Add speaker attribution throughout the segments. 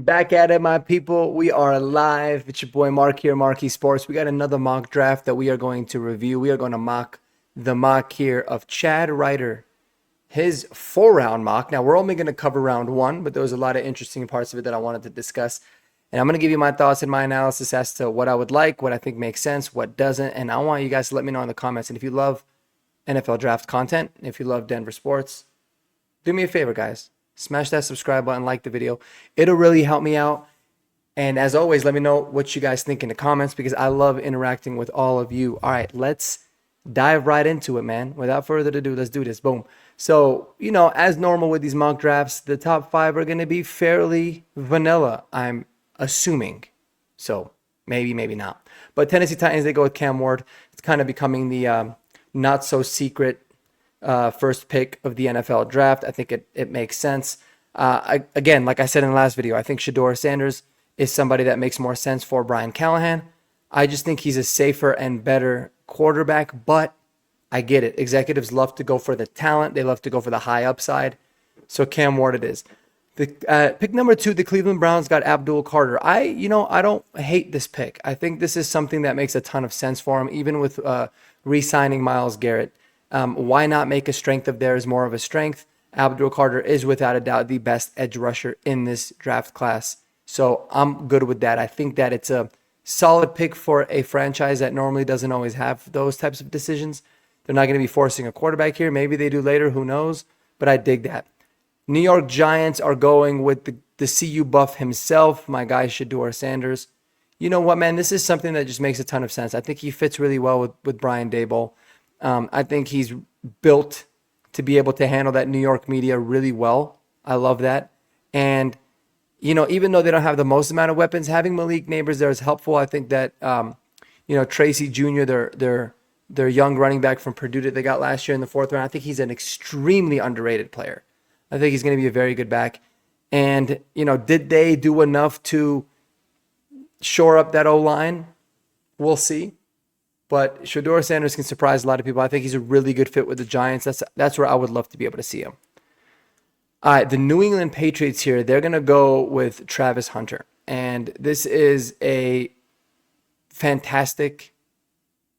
Speaker 1: Back at it, my people. We are live. It's your boy Mark here, Marcky Sports. We got another mock draft that we are going to review. We are going to mock the mock here of Chad Reuter, his 4-round mock. Now, we're only going to cover round one, but there was a lot of interesting parts of it that I wanted to discuss. And I'm going to give you my thoughts and my analysis as to what I would like, what I think makes sense, what doesn't. And I want you guys to let me know in the comments. And if you love NFL draft content, if you love Denver sports, do me a favor, guys. Smash that subscribe button, like the video. It'll really help me out. And as always, let me know what you guys think in the comments because I love interacting with all of you. All right, let's dive right into it, man. Without further ado, let's do this. Boom. So, as normal with these mock drafts, the top 5 are going to be fairly vanilla, I'm assuming. So, maybe not. But Tennessee Titans, they go with Cam Ward. It's kind of becoming the not-so-secret first pick of the NFL draft. I think it makes sense. Again, like I said in the last video, I think Shedeur Sanders is somebody that makes more sense for Brian Callahan. I just think he's a safer and better quarterback, but I get it. Executives love to go for the talent. They love to go for the high upside. So Cam Ward it is. Pick number 2, the Cleveland Browns got Abdul Carter. I don't hate this pick. I think this is something that makes a ton of sense for him, even with re-signing Myles Garrett. Why not make a strength of theirs more of a strength? Abdul Carter is without a doubt the best edge rusher in this draft class. So I'm good with that. I think that it's a solid pick for a franchise that normally doesn't always have those types of decisions. They're not going to be forcing a quarterback here. Maybe they do later. Who knows? But I dig that. New York Giants are going with the CU buff himself, my guy Shedeur Sanders. You know what, man? This is something that just makes a ton of sense. I think he fits really well with Brian Daboll. I think he's built to be able to handle that New York media really well. I love that. And, even though they don't have the most amount of weapons, having Malik Neighbors there is helpful. I think that, Tracy Jr., their young running back from Purdue that they got last year in the 4th round, I think he's an extremely underrated player. I think he's going to be a very good back. And, did they do enough to shore up that O-line? We'll see. But Shedeur Sanders can surprise a lot of people. I think he's a really good fit with the Giants. That's where I would love to be able to see him. All right, the New England Patriots here, they're going to go with Travis Hunter. And this is a fantastic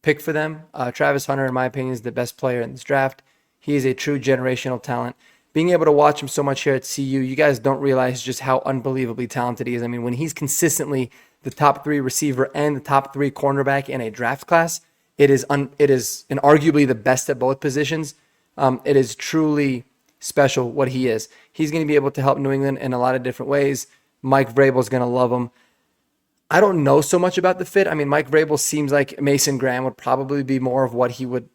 Speaker 1: pick for them. Travis Hunter, in my opinion, is the best player in this draft. He is a true generational talent. Being able to watch him so much here at CU, you guys don't realize just how unbelievably talented he is. I mean, when he's consistently the top 3 receiver and the top 3 cornerback in a draft class, it is arguably the best at both positions. It is truly special what he is. He's going to be able to help New England in a lot of different ways. Mike Vrabel's going to love him. I don't know so much about the fit. I mean, Mike Vrabel seems like Mason Graham would probably be more of what he would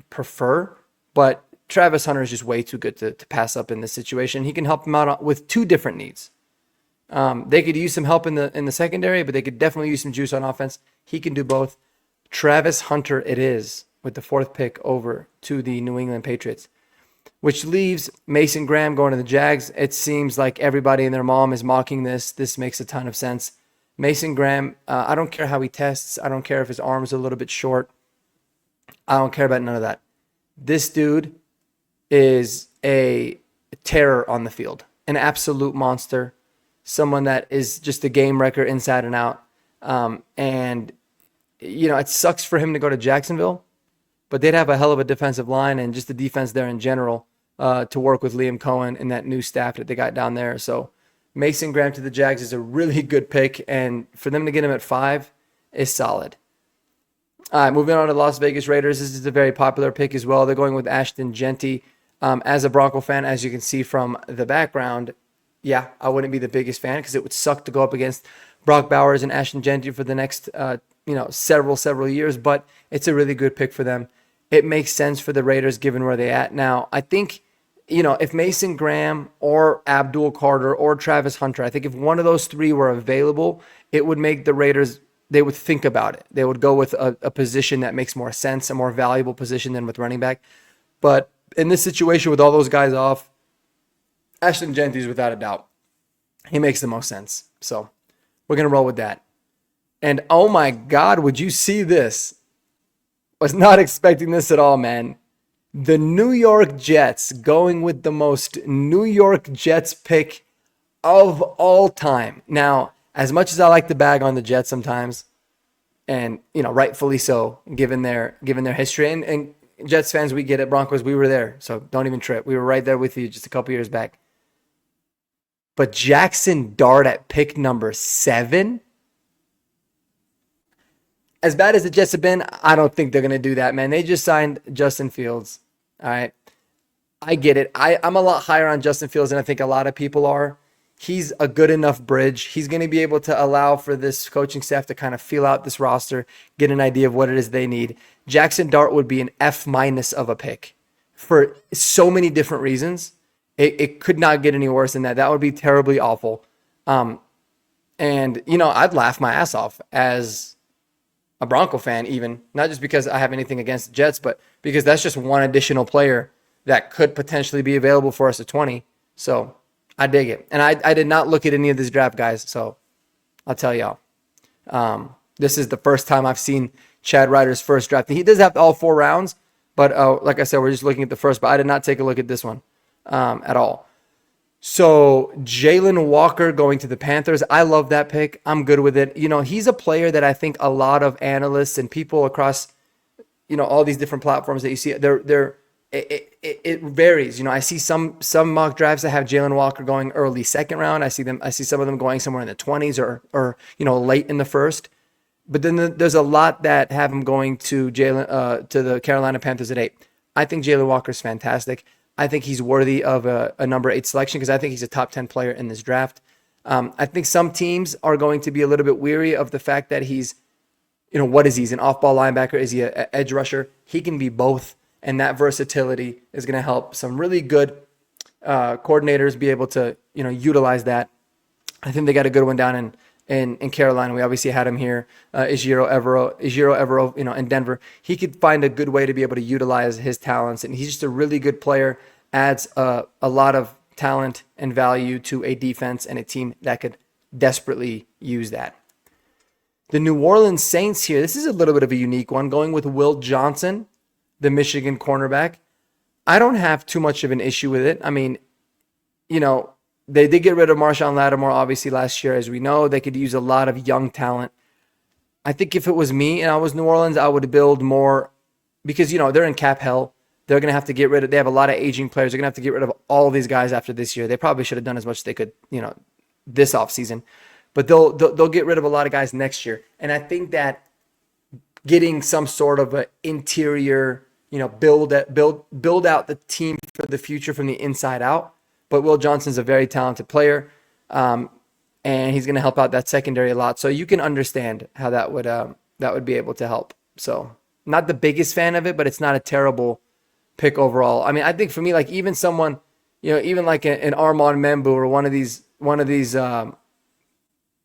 Speaker 1: prefer, but Travis Hunter is just way too good to pass up in this situation. He can help him out with 2 different needs. They could use some help in the secondary, but they could definitely use some juice on offense. He can do both. Travis Hunter it is with the 4th pick over to the New England Patriots, which leaves Mason Graham going to the Jags. It seems like everybody and their mom is mocking this. This makes a ton of sense. Mason Graham, I don't care how he tests. I don't care if his arm's a little bit short. I don't care about none of that. This dude is a terror on the field, an absolute monster. Someone that is just a game wrecker inside and out. And, it sucks for him to go to Jacksonville, but they'd have a hell of a defensive line and just the defense there in general to work with Liam Cohen and that new staff that they got down there. So Mason Graham to the Jags is a really good pick, and for them to get him at 5 is solid. All right, moving on to the Las Vegas Raiders. This is a very popular pick as well. They're going with Ashton Jeanty. As a Bronco fan, as you can see from the background, yeah, I wouldn't be the biggest fan because it would suck to go up against Brock Bowers and Ashton Jeanty for the next, several years. But it's a really good pick for them. It makes sense for the Raiders given where they're at now. I think, if Mason Graham or Abdul Carter or Travis Hunter, I think if one of those 3 were available, it would make the Raiders, they would think about it. They would go with a position that makes more sense, a more valuable position than with running back. But in this situation with all those guys off, Ashton Jeanty is without a doubt. He makes the most sense. So we're going to roll with that. And oh my God, would you see this? Was not expecting this at all, man. The New York Jets going with the most New York Jets pick of all time. Now, as much as I like to bag on the Jets sometimes, and rightfully so, given their history, and Jets fans, we get it. Broncos, we were there, so don't even trip. We were right there with you just a couple years back. But Jackson Dart at pick number 7, as bad as the Jets have been, I don't think they're going to do that, man. They just signed Justin Fields. All right. I get it. I'm a lot higher on Justin Fields than I think a lot of people are. He's a good enough bridge. He's going to be able to allow for this coaching staff to kind of feel out this roster, get an idea of what it is they need. Jackson Dart would be an F- of a pick for so many different reasons. It could not get any worse than that. That would be terribly awful. And I'd laugh my ass off as a Bronco fan, even not just because I have anything against the Jets, but because that's just one additional player that could potentially be available for us at 20. So I dig it. And I did not look at any of this draft, guys. So I'll tell y'all. This is the first time I've seen Chad Ryder's first draft. He does have all 4 rounds, but like I said, we're just looking at the first. But I did not take a look at this one at all. So Jalen Walker going to the Panthers. I love that pick. I'm good with it. He's a player that I think a lot of analysts and people across, all these different platforms that you see, it varies. I see some mock drafts that have Jalen Walker going early second round. I see some of them going somewhere in the 20s or late in the first. But then there's a lot that have him going to the Carolina Panthers at 8. I think Jalen Walker's fantastic. I think he's worthy of a number 8 selection because I think he's a top 10 player in this draft. I think some teams are going to be a little bit weary of the fact that he's, what is he? He's an off-ball linebacker. Is he an edge rusher? He can be both. And that versatility is going to help some really good coordinators be able to, utilize that. I think they got a good one down in Carolina. We obviously had him here, Ejiro Evero, in Denver. He could find a good way to be able to utilize his talents, and he's just a really good player. Adds a lot of talent and value to a defense and a team that could desperately use that. The New Orleans Saints here. This is a little bit of a unique one, going with Will Johnson, the Michigan cornerback. I don't have too much of an issue with it. I mean, they did get rid of Marshawn Lattimore, obviously, last year. As we know, they could use a lot of young talent. I think if it was me and I was New Orleans, I would build more because, they're in cap hell. They're going to have to get rid of, they have a lot of aging players. They're going to have to get rid of all these guys after this year. They probably should have done as much as they could, this offseason. But they'll get rid of a lot of guys next year. And I think that getting some sort of an interior, build out the team for the future from the inside out. But Will Johnson's a very talented player, and he's going to help out that secondary a lot. So you can understand how that would be able to help. So not the biggest fan of it, but it's not a terrible pick overall. I mean, I think for me, like even someone, even like an Armand Membu or one of these.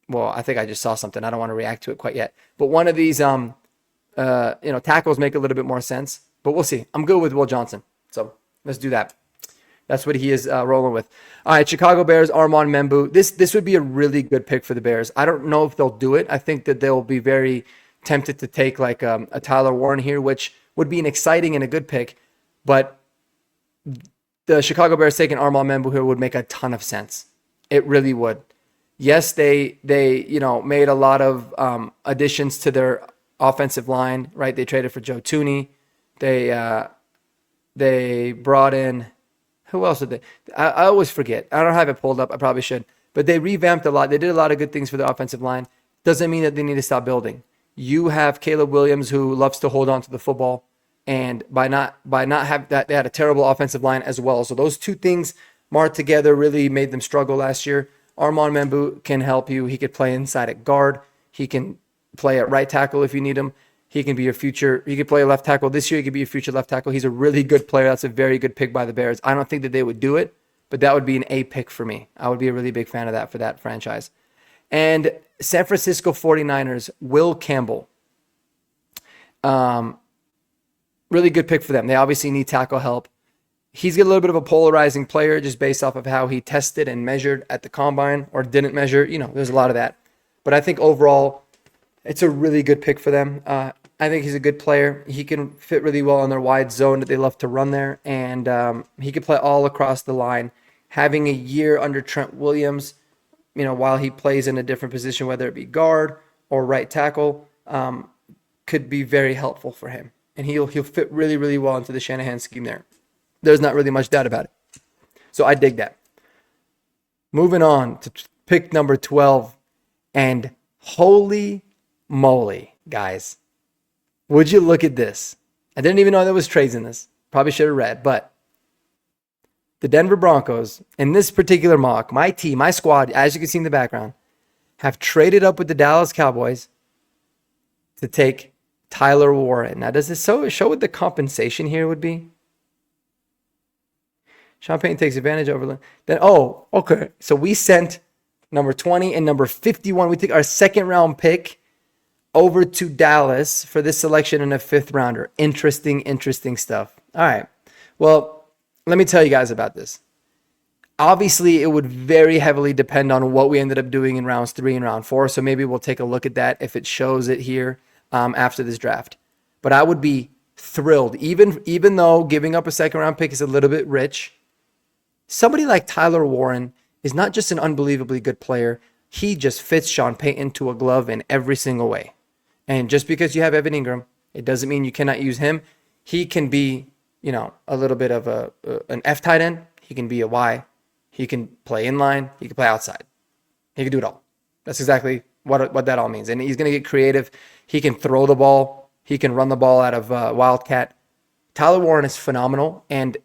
Speaker 1: Well, I think I just saw something. I don't want to react to it quite yet. But one of these, tackles make a little bit more sense. But we'll see. I'm good with Will Johnson. So let's do that. That's what he is rolling with. All right, Chicago Bears, Armand Membu. This would be a really good pick for the Bears. I don't know if they'll do it. I think that they'll be very tempted to take like a Tyler Warren here, which would be an exciting and a good pick. But the Chicago Bears taking Armand Membu here would make a ton of sense. It really would. Yes, they made a lot of additions to their offensive line, right? They traded for Joe Thuney. They brought in, who else did they? I always forget. I don't have it pulled up. I probably should. But they revamped a lot. They did a lot of good things for the offensive line. Doesn't mean that they need to stop building. You have Caleb Williams who loves to hold on to the football, and by not have that, they had a terrible offensive line as well. So those two things marked together really made them struggle last year. Armand Membu can help you. He could play inside at guard. He can play at right tackle if you need him. He can be your future. He could play left tackle this year. He could be your future left tackle. He's a really good player. That's a very good pick by the Bears. I don't think that they would do it, but that would be an A pick for me. I would be a really big fan of that for that franchise. And San Francisco 49ers, Will Campbell. Really good pick for them. They obviously need tackle help. He's a little bit of a polarizing player just based off of how he tested and measured at the combine or didn't measure. There's a lot of that. But I think overall, it's a really good pick for them. I think he's a good player. He can fit really well in their wide zone that they love to run there. And he can play all across the line. Having a year under Trent Williams while he plays in a different position, whether it be guard or right tackle, could be very helpful for him. And he'll fit really, really well into the Shanahan scheme there. There's not really much doubt about it. So I dig that. Moving on to pick number 12. And holy moly, guys. Would you look at this? I didn't even know there was trades in this. Probably should have read, but the Denver Broncos, in this particular mock, my team, my squad, as you can see in the background, have traded up with the Dallas Cowboys to take Tyler Warren. Now, does this show what the compensation here would be? Sean Payton takes advantage over then. Oh, okay. So we sent number 20 and number 51. We took our second round pick over to Dallas for this selection in a 5th rounder. Interesting stuff. All right. Well, let me tell you guys about this. Obviously, it would very heavily depend on what we ended up doing in rounds 3 and round 4. So maybe we'll take a look at that if it shows it here after this draft. But I would be thrilled, even though giving up a second round pick is a little bit rich. Somebody like Tyler Warren is not just an unbelievably good player. He just fits Sean Payton to a glove in every single way. And just because you have Evan Ingram, it doesn't mean you cannot use him. He can be, a little bit of an F tight end. He can be a Y. He can play inline. He can play outside. He can do it all. That's exactly what that all means. And he's going to get creative. He can throw the ball. He can run the ball out of Wildcat. Tyler Warren is phenomenal. And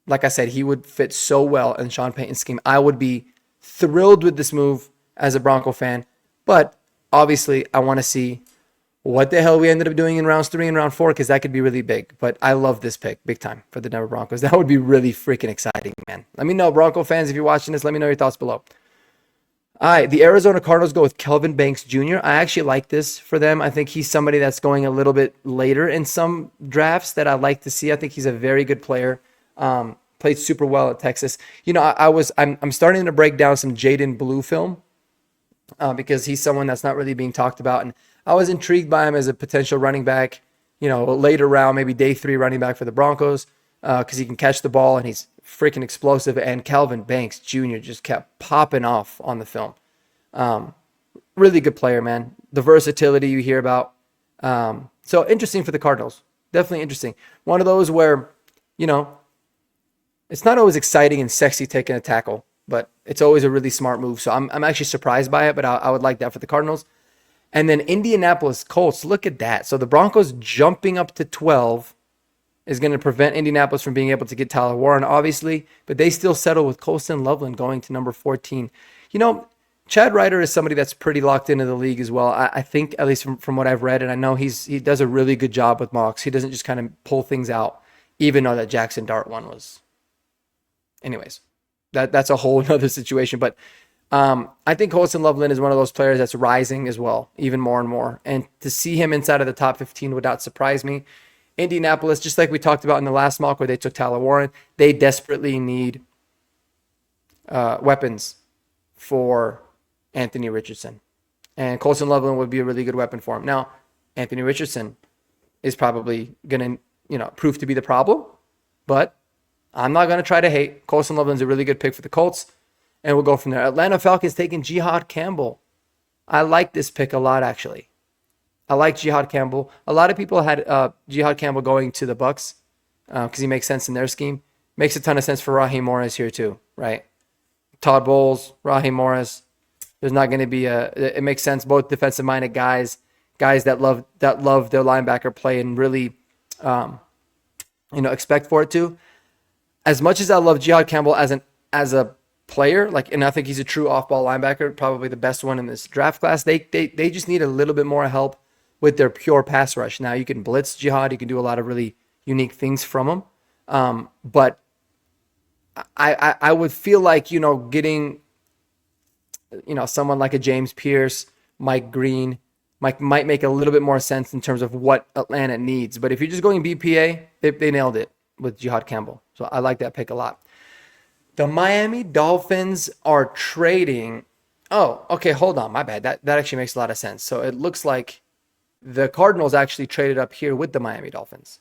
Speaker 1: like I said, he would fit so well in Sean Payton's scheme. I would be thrilled with this move as a Bronco fan. But obviously, I want to see what the hell we ended up doing in rounds 3 and round 4, because that could be really big. But I love this pick big time for the Denver Broncos. That would be really freaking exciting, man. Let me know, Bronco fans, if you're watching this, let me know your thoughts below. All right, the Arizona Cardinals go with Kelvin Banks Jr. I actually like this for them. I think he's somebody that's going a little bit later in some drafts that I like to see. I think he's a very good player. Played super well at Texas. I'm starting to break down some Jaden Blue film because he's someone that's not really being talked about. And I was intrigued by him as a potential running back, later round, maybe day 3 running back for the Broncos because he can catch the ball and he's freaking explosive. And Kelvin Banks Jr. just kept popping off on the film. Really good player, man. The versatility you hear about. So interesting for the Cardinals. Definitely interesting. One of those where, it's not always exciting and sexy taking a tackle, but it's always a really smart move. So I'm actually surprised by it, but I would like that for the Cardinals. And then Indianapolis Colts, look at that. So the Broncos jumping up to 12 is going to prevent Indianapolis from being able to get Tyler Warren, obviously, but they still settle with Colston Loveland going to number 14. Chad Reuter is somebody that's pretty locked into the league as well. I think, at least from what I've read, and I know he does a really good job with mocks. He doesn't just kind of pull things out, even though that Jackson Dart one was. Anyways, that's a whole other situation. But I think Colston Loveland is one of those players that's rising as well, even more and more. And to see him inside of the top 15 would not surprise me. Indianapolis, just like we talked about in the last mock where they took Tyler Warren, they desperately need weapons for Anthony Richardson. And Colston Loveland would be a really good weapon for him. Now, Anthony Richardson is probably going to, prove to be the problem. But I'm not going to try to hate. Colston Loveland's a really good pick for the Colts. And we'll go from there. Atlanta Falcons taking Jihad Campbell. I like this pick a lot, actually. I like Jihad Campbell. A lot of people had Jihad Campbell going to the Bucs because he makes sense in their scheme. Makes a ton of sense for Raheem Morris here too, right? Todd Bowles, Raheem Morris. There's not going to be it makes sense. Both defensive-minded guys that love their linebacker play and really, expect for it too. As much as I love Jihad Campbell as a player, and I think he's a true off-ball linebacker, probably the best one in this draft class. They just need a little bit more help with their pure pass rush. Now you can blitz Jihad, you can do a lot of really unique things from him, but I would feel like getting someone like a James Pierce, Mike Green, might make a little bit more sense in terms of what Atlanta needs. But if you're just going BPA, they nailed it with Jihad Campbell. So I like that pick a lot. The Miami Dolphins are trading. Oh, okay, hold on. My bad. That actually makes a lot of sense. So it looks like the Cardinals actually traded up here with the Miami Dolphins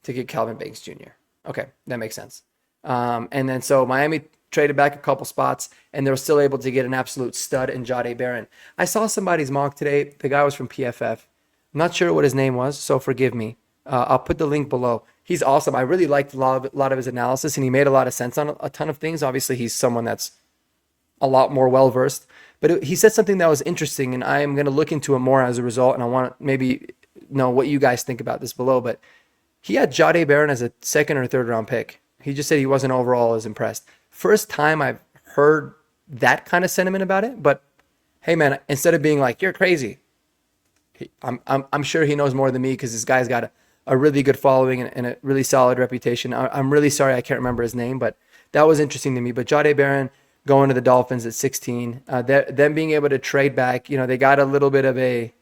Speaker 1: to get Kelvin Banks Jr. Okay, that makes sense. And then so Miami traded back a couple spots, and they were still able to get an absolute stud in Jahdae Barron. I saw somebody's mock today. The guy was from PFF. I'm not sure what his name was, so forgive me. I'll put the link below. He's awesome. I really liked a lot of his analysis, and he made a lot of sense on a ton of things. Obviously, he's someone that's a lot more well-versed. But he said something that was interesting, and I am going to look into it more as a result, and I want to maybe know what you guys think about this below. But he had Jahdae Barron as a second or third round pick. He just said he wasn't overall as impressed. First time I've heard that kind of sentiment about it. But hey, man, instead of being like, you're crazy, I'm sure he knows more than me because this guy's got a really good following and a really solid reputation. I'm really sorry I can't remember his name, but that was interesting to me. But Jahdae Barron going to the Dolphins at 16, them being able to trade back, they got a little bit of a,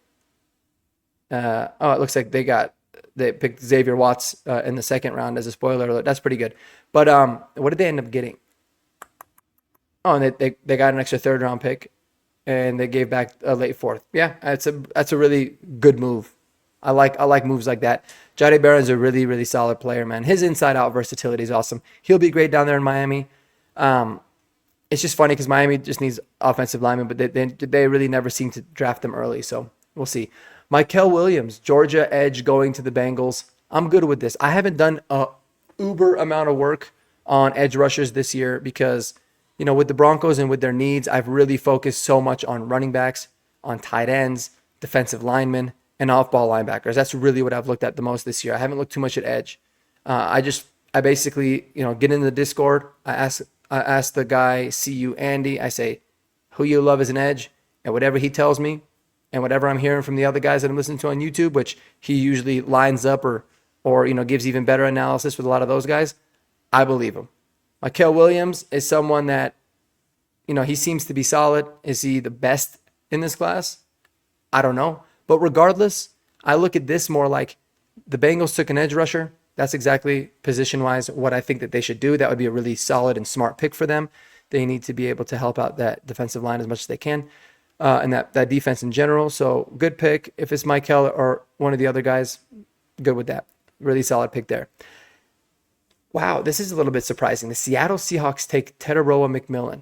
Speaker 1: it looks like they picked Xavier Watts in the second round as a spoiler alert. That's pretty good. But what did they end up getting? Oh, and they got an extra third round pick, and they gave back a late fourth. Yeah, that's a really good move. I like moves like that. Jahdae Barron's a really, really solid player, man. His inside out versatility is awesome. He'll be great down there in Miami. It's just funny because Miami just needs offensive linemen, but they really never seem to draft them early. So we'll see. Mykel Williams, Georgia edge going to the Bengals. I'm good with this. I haven't done a uber amount of work on edge rushers this year because, with the Broncos and with their needs, I've really focused so much on running backs, on tight ends, defensive linemen, and off-ball linebackers. That's really what I've looked at the most this year. I haven't looked too much at edge. I basically, get into the Discord. I ask the guy, CU Andy, I say, who you love as an edge? And whatever he tells me, and whatever I'm hearing from the other guys that I'm listening to on YouTube, which he usually lines up or gives even better analysis with a lot of those guys, I believe him. Mykel Williams is someone that, he seems to be solid. Is he the best in this class? I don't know. But regardless, I look at this more like the Bengals took an edge rusher. That's exactly position-wise what I think that they should do. That would be a really solid and smart pick for them. They need to be able to help out that defensive line as much as they can. And that defense in general. So good pick. If it's Mykel or one of the other guys, good with that. Really solid pick there. Wow, this is a little bit surprising. The Seattle Seahawks take Teteroa McMillan.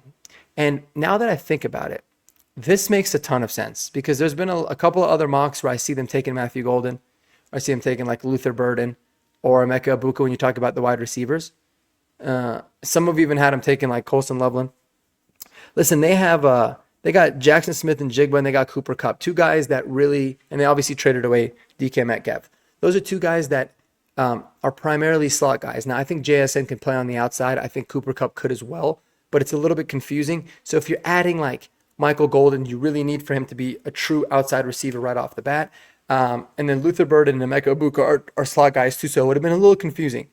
Speaker 1: And now that I think about it, this makes a ton of sense because there's been a couple of other mocks where I see them taking Matthew Golden. Or I see them taking like Luther Burden or Emeka Ibuka when you talk about the wide receivers. Some have even had them taking like Colson Loveland. Listen, they got Jackson Smith and Jigba, and they got Cooper Kupp. Two guys that really, and they obviously traded away DK Metcalf. Those are two guys that are primarily slot guys. Now, I think JSN can play on the outside. I think Cooper Kupp could as well, but it's a little bit confusing. So if you're adding like Michael Golden, you really need for him to be a true outside receiver right off the bat. And then Luther Burden and Emeka Ibuka are slot guys too, so it would have been a little confusing.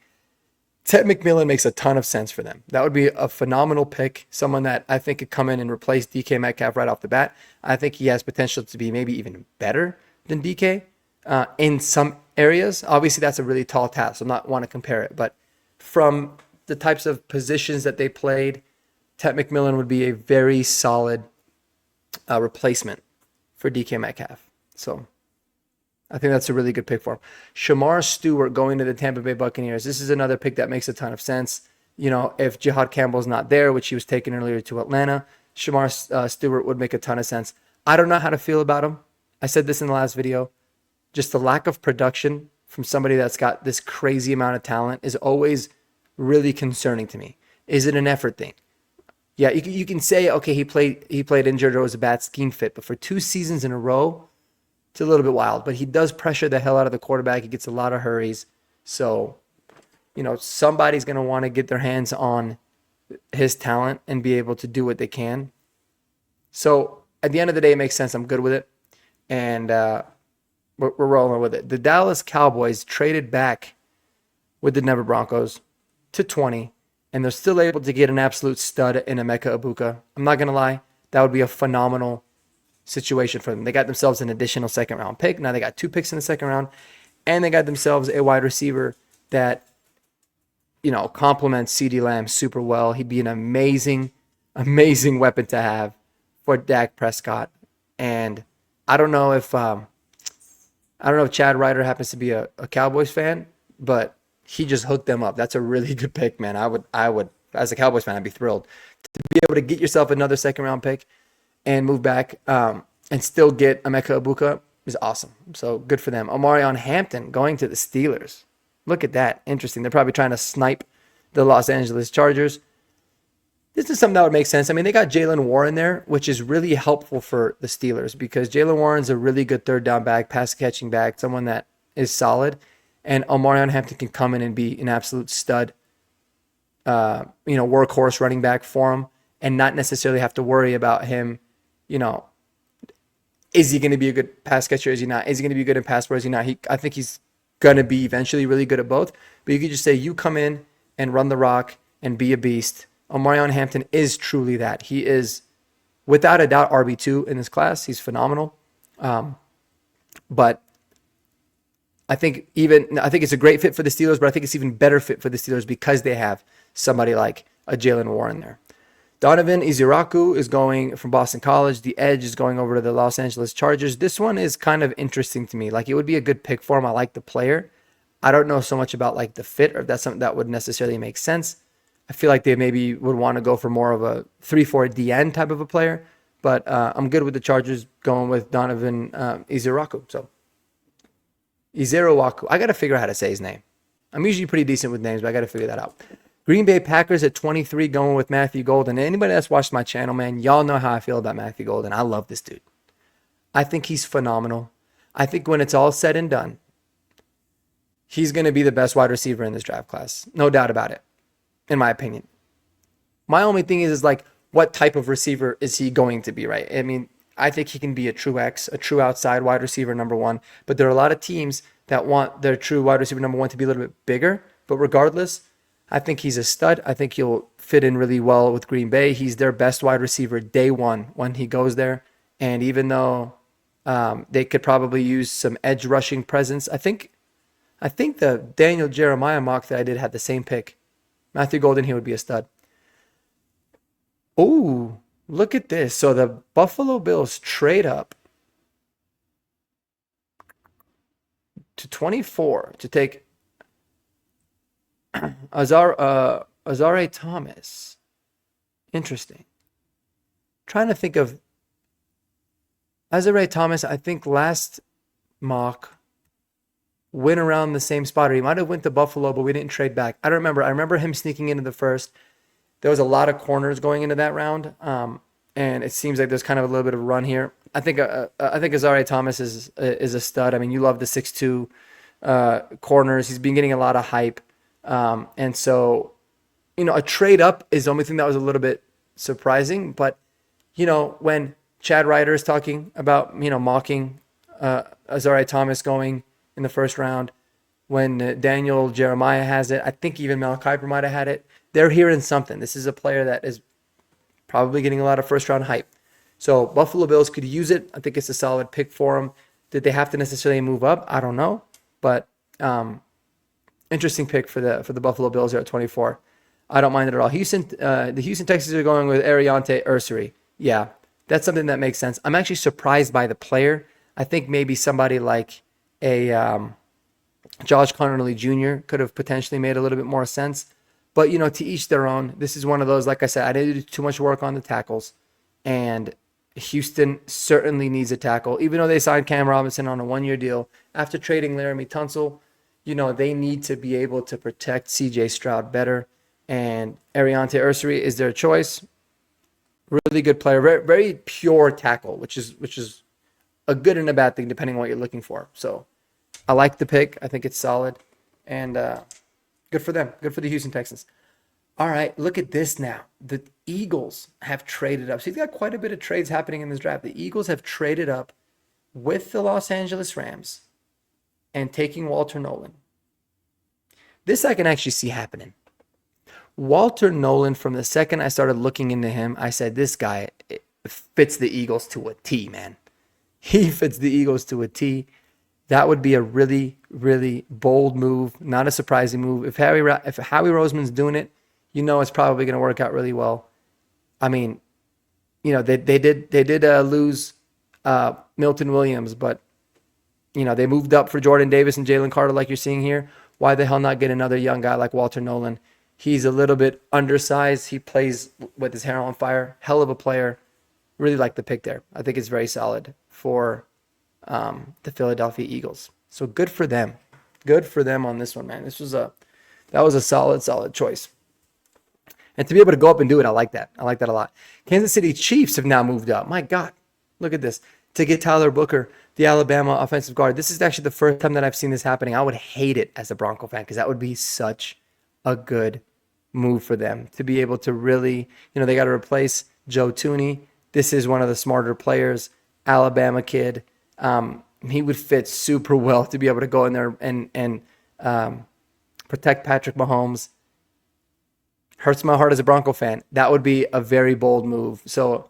Speaker 1: Ted McMillan makes a ton of sense for them. That would be a phenomenal pick, someone that I think could come in and replace DK Metcalf right off the bat. I think he has potential to be maybe even better than DK in some areas. Obviously, that's a really tall task, so I not want to compare it. But from the types of positions that they played, Ted McMillan would be a very solid replacement for DK Metcalf. So I think that's a really good pick for him. Shamar Stewart going to the Tampa Bay Buccaneers. This is another pick that makes a ton of sense. If Jihad Campbell's not there, which he was taken earlier to Atlanta, Shamar Stewart would make a ton of sense. I don't know how to feel about him. I said this in the last video. Just the lack of production from somebody that's got this crazy amount of talent is always really concerning to me. Is it an effort thing? Yeah, you can say, okay, he played injured or it was a bad scheme fit, but for 2 seasons in a row, it's a little bit wild. But he does pressure the hell out of the quarterback. He gets a lot of hurries. So, somebody's going to want to get their hands on his talent and be able to do what they can. So, at the end of the day, it makes sense. I'm good with it. And we're rolling with it. The Dallas Cowboys traded back with the Denver Broncos to 20, and they're still able to get an absolute stud in Emeka Ibuka. I'm not going to lie. That would be a phenomenal situation for them. They got themselves an additional second-round pick. Now they got 2 picks in the second round, and they got themselves a wide receiver that, complements CeeDee Lamb super well. He'd be an amazing, amazing weapon to have for Dak Prescott. And I don't know if Chad Reuter happens to be a Cowboys fan, but he just hooked them up. That's a really good pick, man. I would as a Cowboys fan, I'd be thrilled to be able to get yourself another second round pick and move back and still get Emeka Egbuka is awesome. So good for them. Omarion Hampton going to the Steelers. Look at that. Interesting. They're probably trying to snipe the Los Angeles Chargers. This is something that would make sense. I mean, they got Jalen Warren there, which is really helpful for the Steelers because Jalen Warren's a really good third down back, pass catching back, someone that is solid. And Omarion Hampton can come in and be an absolute stud, workhorse running back for him and not necessarily have to worry about him, is he going to be a good pass catcher? Is he not? Is he going to be good in pass pro? Is he not? I think he's going to be eventually really good at both. But you could just say you come in and run the rock and be a beast. Omarion Hampton is truly that. He is, without a doubt, RB2 in this class. He's phenomenal. But I think it's a great fit for the Steelers, but I think it's even better fit for the Steelers because they have somebody like a Jalen Warren there. Donovan Iziraku is going from Boston College. The edge is going over to the Los Angeles Chargers. This one is kind of interesting to me. Like, it would be a good pick for him. I like the player. I don't know so much about like the fit or if that's something that would necessarily make sense. I feel like they maybe would want to go for more of a 3-4 DN type of a player. But I'm good with the Chargers going with Donovan Iziraku. So, Iziraku. I got to figure out how to say his name. I'm usually pretty decent with names, but I got to figure that out. Green Bay Packers at 23 going with Matthew Golden. Anybody that's watched my channel, man, y'all know how I feel about Matthew Golden. I love this dude. I think he's phenomenal. I think when it's all said and done, he's going to be the best wide receiver in this draft class. No doubt about it, in my opinion. My only thing is like, what type of receiver is he going to be, right? I mean, I think he can be a true X, a true outside wide receiver number one. But there are a lot of teams that want their true wide receiver number one to be a little bit bigger. But regardless, I think he's a stud. I think he'll fit in really well with Green Bay. He's their best wide receiver day one when he goes there. And even though they could probably use some edge rushing presence, I think the Daniel Jeremiah mock that I did had the same pick. Matthew Golden, he would be a stud. Oh, look at this. So the Buffalo Bills trade up to 24 to take Azare Thomas. Interesting. Trying to think of Azare Thomas. I think last mock went around the same spot, or he might have went to Buffalo, but we didn't trade back. I don't remember. I remember him sneaking into the first. There was a lot of corners going into that round, and it seems like there's kind of a little bit of a run here. I think Azare Thomas is a stud. I mean, you love the 6'2" corners. He's been getting a lot of hype. And so, a trade up is the only thing that was a little bit surprising. But, when Chad Reuter is talking about, mocking Azare Thomas going in the first round, when Daniel Jeremiah has it, I think even Mel Kiper might have had it. They're hearing something. This is a player that is probably getting a lot of first round hype. So Buffalo Bills could use it. I think it's a solid pick for them. Did they have to necessarily move up? I don't know. But interesting pick for the Buffalo Bills there at 24. I don't mind it at all. The Houston Texans are going with Ariante Ursary. Yeah, that's something that makes sense. I'm actually surprised by the player. I think maybe somebody like a Josh Connerly Jr. could have potentially made a little bit more sense. But, to each their own. This is one of those, like I said, I didn't do too much work on the tackles. And Houston certainly needs a tackle. Even though they signed Cam Robinson on a one-year deal, after trading Laramie Tunsil, they need to be able to protect C.J. Stroud better. And Ariante Ursary is their choice. Really good player. Very, very pure tackle, which is a good and a bad thing depending on what you're looking for. So I like the pick. I think it's solid. And good for them. Good for the Houston Texans. All right, look at this now. The Eagles have traded up. So you've got quite a bit of trades happening in this draft. The Eagles have traded up with the Los Angeles Rams and taking Walter Nolan. This I can actually see happening. Walter Nolan, from the second I started looking into him, I said, this guy fits the Eagles to a T, man. He fits the Eagles to a T. That would be a really, really bold move, not a surprising move. If Howie Roseman's doing it, it's probably going to work out really well. I mean, they did lose Milton Williams, but they moved up for Jordan Davis and Jalen Carter, like you're seeing here. Why the hell not get another young guy like Walter Nolan? He's a little bit undersized. He plays with his hair on fire. Hell of a player. Really like the pick there. I think it's very solid for the Philadelphia Eagles. So good for them. Good for them on this one, man. That was a solid choice. And to be able to go up and do it, I like that. I like that a lot. Kansas City Chiefs have now moved up. My God, look at this. To get Tyler Booker, the Alabama offensive guard. This is actually the first time that I've seen this happening. I would hate it as a Bronco fan because that would be such a good move for them to be able to really, they got to replace Joe Tooney. This is one of the smarter players, Alabama kid. He would fit super well to be able to go in there and protect Patrick Mahomes. Hurts my heart as a Bronco fan. That would be a very bold move. So,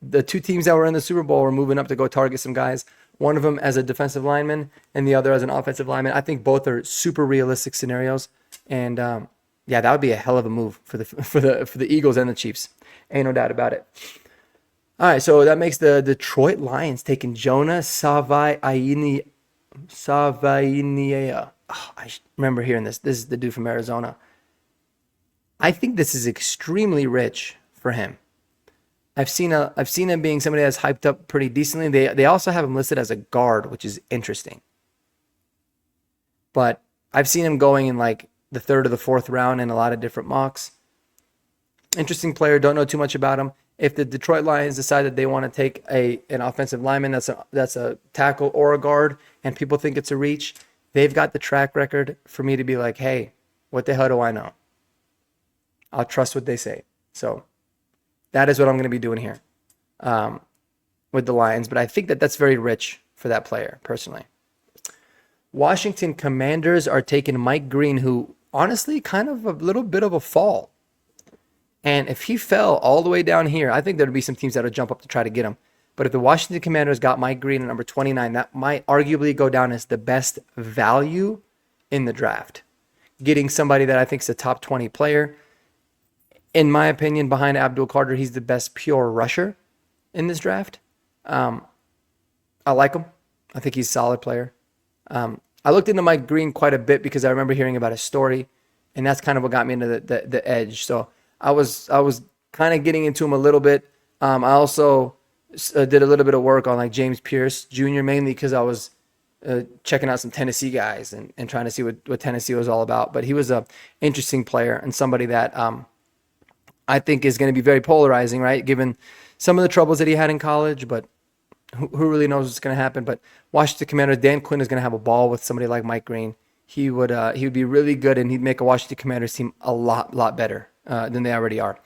Speaker 1: the two teams that were in the Super Bowl were moving up to go target some guys. One of them as a defensive lineman and the other as an offensive lineman. I think both are super realistic scenarios. And that would be a hell of a move for the Eagles and the Chiefs. Ain't no doubt about it. All right, so that makes the Detroit Lions taking Jonah Savaiinea. Oh, I remember hearing this. This is the dude from Arizona. I think this is extremely rich for him. I've seen him being somebody that's hyped up pretty decently. They also have him listed as a guard, which is interesting. But I've seen him going in like the third or the fourth round in a lot of different mocks. Interesting player. Don't know too much about him. If the Detroit Lions decide that they want to take an offensive lineman that's a tackle or a guard, and people think it's a reach, they've got the track record for me to be like, hey, what the hell do I know? I'll trust what they say. So that is what I'm going to be doing here with the Lions. But I think that's very rich for that player, personally. Washington Commanders are taking Mike Green, who honestly kind of a little bit of a fall. And if he fell all the way down here, I think there'd be some teams that would jump up to try to get him. But if the Washington Commanders got Mike Green at number 29, that might arguably go down as the best value in the draft. Getting somebody that I think is a top 20 player. In my opinion, behind Abdul Carter, he's the best pure rusher in this draft. I like him. I think he's a solid player. I looked into Mike Green quite a bit because I remember hearing about his story, and that's kind of what got me into the edge. So I was kind of getting into him a little bit. I also did a little bit of work on like James Pierce Jr., mainly because I was checking out some Tennessee guys and trying to see what Tennessee was all about. But he was an interesting player and somebody that I think is going to be very polarizing, right? Given some of the troubles that he had in college, but who really knows what's going to happen? But Washington Commanders, Dan Quinn is going to have a ball with somebody like Mike Green. He would be really good, and he'd make a Washington Commanders team a lot better than they already are.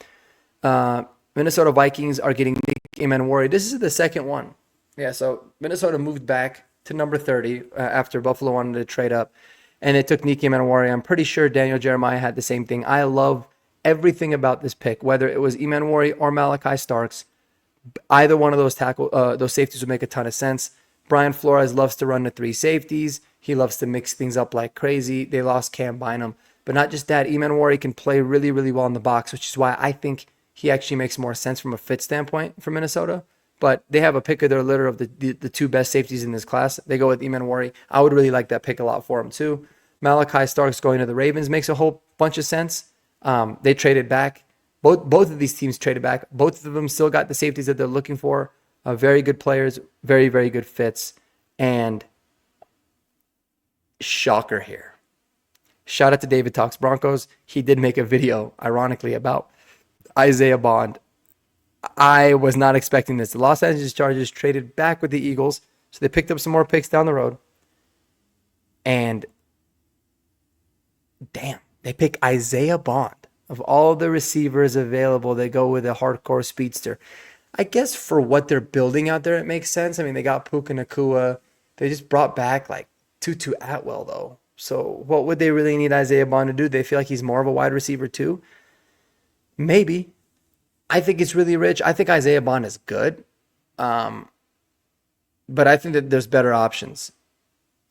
Speaker 1: Minnesota Vikings are getting Nick Emmanwori. This is the second one. Yeah, so Minnesota moved back to number 30 after Buffalo wanted to trade up, and they took Nick Emmanwori. I'm pretty sure Daniel Jeremiah had the same thing. I love everything about this pick, whether it was Emmanwori or Malachi Starks. Either one of those safeties would make a ton of sense. Brian Flores loves to run the three safeties. He loves to mix things up like crazy. They lost Cam Bynum. But not just that, Emmanwori can play really, really well in the box, which is why I think he actually makes more sense from a fit standpoint for Minnesota. But they have a pick of their litter of the two best safeties in this class. They go with Emmanwori. I would really like that pick a lot for him too. Malachi Starks going to the Ravens makes a whole bunch of sense. They traded back. Both of these teams traded back. Both of them still got the safeties that they're looking for. Very good players, very, very good fits. And shocker here. Shout out to David Talks Broncos. He did make a video, ironically, about Isaiah Bond. I was not expecting this. The Los Angeles Chargers traded back with the Eagles, so they picked up some more picks down the road. And damn, they pick Isaiah Bond. Of all the receivers available, they go with a hardcore speedster. I guess for what they're building out there, it makes sense. I mean, they got Puka Nacua. They just brought back like Tutu Atwell, though. So what would they really need Isaiah Bond to do? They feel like he's more of a wide receiver too? Maybe. I think it's really rich. I think Isaiah Bond is good. But I think that there's better options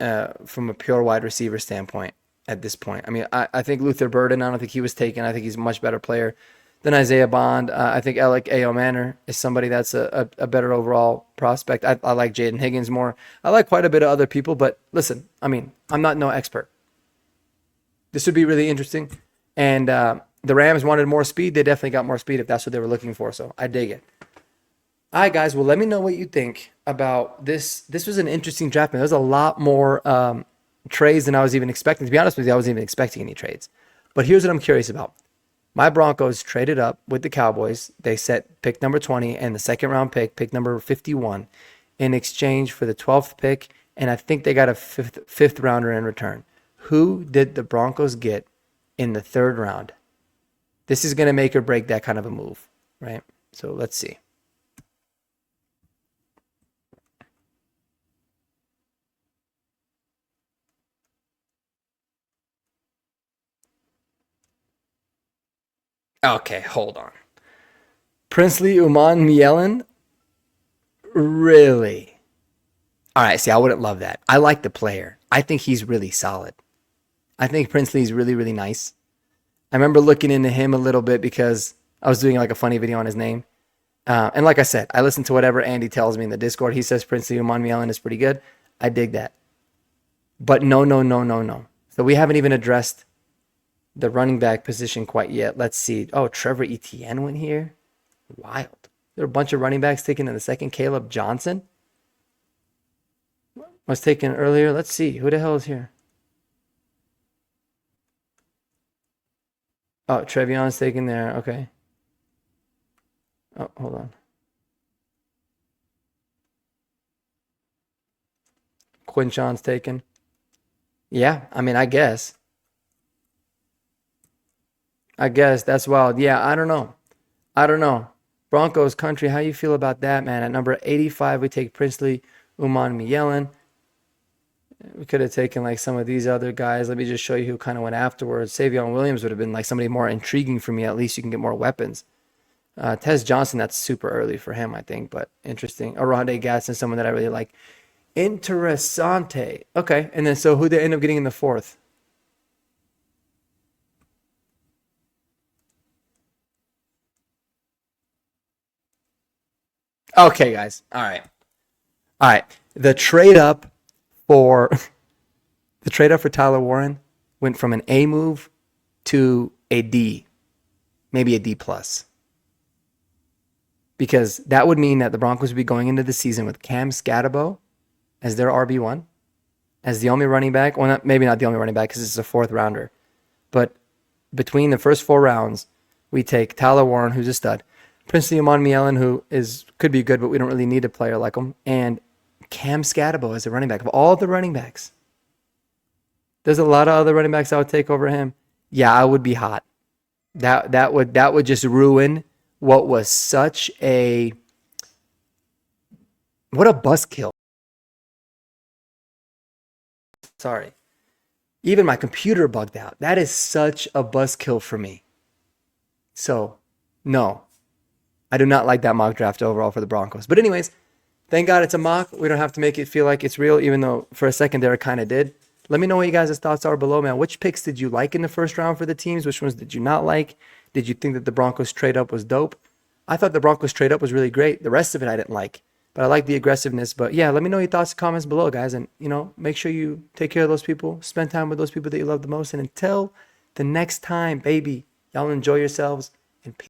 Speaker 1: from a pure wide receiver standpoint at this point. I mean, I think Luther Burden, I don't think he was taken. I think he's a much better player than Isaiah Bond. I think Alec A.O. Manor is somebody that's a better overall prospect. I like Jaden Higgins more. I like quite a bit of other people, but listen, I mean, I'm not no expert. This would be really interesting. And the Rams wanted more speed. They definitely got more speed if that's what they were looking for. So I dig it. All right, guys. Well, let me know what you think about this. This was an interesting draft. Man. There's a lot more trades than I was even expecting. To be honest with you, I wasn't even expecting any trades. But here's what I'm curious about. My Broncos traded up with the Cowboys. They set pick number 20 and the second round pick number 51, in exchange for the 12th pick. And I think they got a fifth rounder in return. Who did the Broncos get in the third round? This is going to make or break that kind of a move, right? So let's see. Okay, hold on. Princely Uman Mielen? Really? All right, see, I wouldn't love that. I like the player. I think he's really solid. I think Princely's really, really nice. I remember looking into him a little bit because I was doing like a funny video on his name. And like I said, I listen to whatever Andy tells me in the Discord. He says Princely Uman Mielen is pretty good. I dig that. But no, no, no, no, no. So we haven't even addressed the running back position quite yet. Let's see. Oh, Trevor Etienne went here. Wild. There are a bunch of running backs taken in the second. Caleb Johnson was taken earlier. Let's see. Who the hell is here? Oh, Trevion's taken there. Okay. Oh, hold on. Quinchon's taken. Yeah, I mean, I guess. I guess that's wild. Yeah, I don't know. I don't know. Broncos country, how you feel about that, man? At number 85, we take Princely Uman Mielen. We could have taken like some of these other guys. Let me just show you who kind of went afterwards. Savion Williams would have been like somebody more intriguing for me. At least you can get more weapons. Tez Johnson, that's super early for him, I think, but interesting. Arade Gatson, someone that I really like. Interessante. Okay, and then so who they end up getting in the fourth? Okay, guys. All right. All right. The trade up for the trade up for Tyler Warren went from an A move to a D, maybe a D plus. Because that would mean that the Broncos would be going into the season with Cam Scatterbo as their RB1, as the only running back. Well, maybe not the only running back because this is a fourth rounder. But between the first four rounds, we take Tyler Warren, who's a stud, Princely Uman Mielen, who could be good, but we don't really need a player like him, and Cam Scatterbo as a running back. Of all the running backs, there's a lot of other running backs I would take over him. Yeah, I would be hot. That would just ruin what was such a what a buzzkill. Sorry. Even my computer bugged out. That is such a buzzkill for me. So, no. I do not like that mock draft overall for the Broncos. But anyways, thank God it's a mock. We don't have to make it feel like it's real, even though for a second there it kind of did. Let me know what you guys' thoughts are below, man. Which picks did you like in the first round for the teams? Which ones did you not like? Did you think that the Broncos trade up was dope? I thought the Broncos trade up was really great. The rest of it I didn't like. But I like the aggressiveness. But yeah, let me know your thoughts and comments below, guys. And, make sure you take care of those people. Spend time with those people that you love the most. And until the next time, baby, y'all enjoy yourselves and peace.